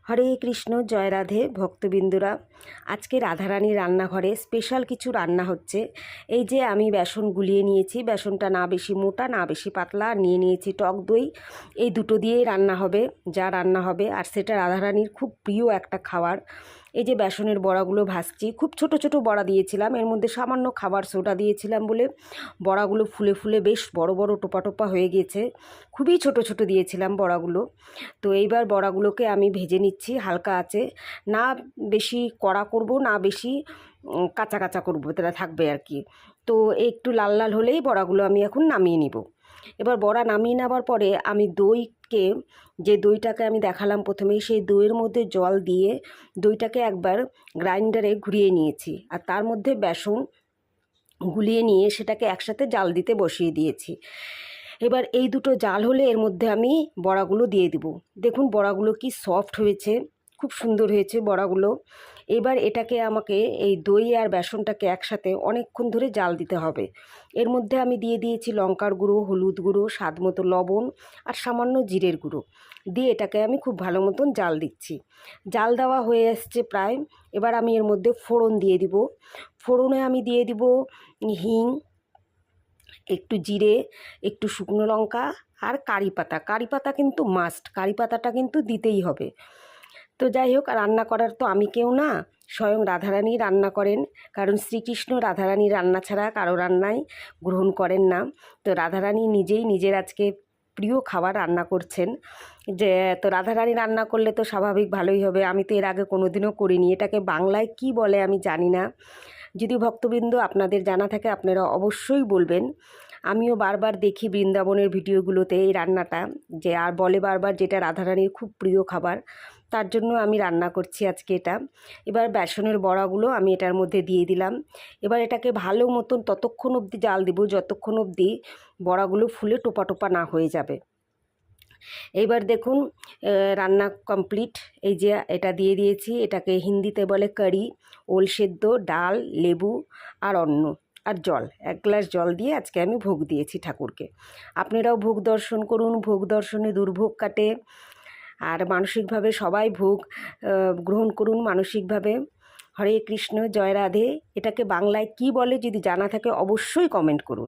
হরে কৃষ্ণ, জয় রাধে ভক্তবিন্দুরা। আজকে রাধারানীর রান্নাঘরে স্পেশাল কিছু রান্না হচ্ছে। এই যে আমি বেসন গুলিয়ে নিয়েছি, বেসনটা না বেশি মোটা না বেশি পাতলা, নিয়ে নিয়েছি টক দই। এই দুটো দিয়েই রান্না হবে, যা রান্না হবে, আর সেটা রাধারানীর খুব প্রিয় একটা খাবার। এই যে বেসনের বড়াগুলো ভাজছি, খুব ছোট ছোট বড়া দিয়েছিলাম, এর মধ্যে সামান্য খাবার সোডা দিয়েছিলাম বলে বড়াগুলো ফুলে ফুলে বেশ বড় বড় টোপা টোপা হয়ে গেছে। খুবই ছোট ছোট দিয়েছিলাম বড়াগুলো। তো এইবার বড়াগুলোকে আমি ভেজে নিচ্ছি হালকা আঁচে, না বেশি কড়া করব না বেশি কাঁচা কাঁচা করবো, তারা থাকবে আর কি। তো একটু লাল লাল হলেই বড়াগুলো আমি এখন নামিয়ে নিব। এবার বড়া নামিয়ে নেওয়ার পরে আমি দইকে, যে দইটাকে আমি দেখালাম প্রথমেই, সেই দইয়ের মধ্যে জল দিয়ে দইটাকে একবার গ্রাইন্ডারে ঘুরিয়ে নিয়েছি, আর তার মধ্যে বেসন গুলিয়ে নিয়ে সেটাকে একসাথে জাল দিতে বসিয়ে দিয়েছি। এবার এই দুটো জাল হলে এর মধ্যে আমি বড়াগুলো দিয়ে দিব। দেখুন বড়াগুলো কি সফট হয়েছে, খুব সুন্দর হয়েছে বড়াগুলো। এবার এটাকে আমাকে এই দই আর বেসনটাকে একসাথে অনেকক্ষণ ধরে জাল দিতে হবে। এর মধ্যে আমি দিয়ে দিয়েছি লঙ্কার গুঁড়ো, হলুদ গুঁড়ো, স্বাদ মতো লবণ আর সামান্য জিরের গুঁড়ো দিয়ে এটাকে আমি খুব ভালো মতন জাল দিচ্ছি। জাল দেওয়া হয়ে আসছে প্রায়। এবার আমি এর মধ্যে ফোড়ন দিয়ে দিব। ফোড়নে আমি দিয়ে দিব হিং, একটু জিরে, একটু শুকনো লঙ্কা আর কারি পাতা। কারি পাতা কিন্তু মাস্ট, কারি পাতাটা কিন্তু দিতেই হবে। তো যাই হোক, রান্না করার তো আমি কেউ না, স্বয়ং রাধারানী রান্না করেন, কারণ শ্রীকৃষ্ণ রাধারানীর রান্না ছাড়া কারো রান্নাই গ্রহণ করেন না। তো রাধারানী নিজেই নিজের আজকে প্রিয় খাবার রান্না করছেন। যে তো রাধারানী রান্না করলে তো স্বাভাবিক ভালোই হবে। আমি তো এর আগে কোনোদিনও করিনি। এটাকে বাংলায় কি বলে আমি জানি না। যদি ভক্তবৃন্দ আপনাদের জানা থাকে আপনারা অবশ্যই বলবেন। আমিও বারবার দেখি বৃন্দাবনের ভিডিওগুলোতে এই রান্নাটা, যে আর বলে বারবার যেটা রাধারানীর খুব প্রিয় খাবার, তার জন্য আমি রান্না করছি আজকে এটা। এবার বেসনের বড়াগুলো আমি এটার মধ্যে দিয়ে দিলাম। এবার এটাকে ভালো মতন ততক্ষণ অবধি জাল দেব যতক্ষণ অবধি বড়াগুলো ফুলে টোপা টোপা না হয়ে যাবে। এইবার দেখুন রান্না কমপ্লিট। এই যে এটা দিয়ে দিয়েছি, এটাকে হিন্দিতে বলে কারি। ওল সেদ্ধ, ডাল, লেবু আর অন্ন আর জল, 1 গ্লাস জল দিয়ে আজকে আমি ভোগ দিয়েছি ঠাকুরকে। আপনারাও ভোগ দর্শন করুন, ভোগ দর্শনে দুর্ভোগ কাটে। আর মানসিকভাবে সবাই ভোগ গ্রহণ করুন মানসিকভাবে। হরে কৃষ্ণ, জয় রাধে। এটাকে বাংলায় কি বলে যদি জানা থাকে অবশ্যই কমেন্ট করুন।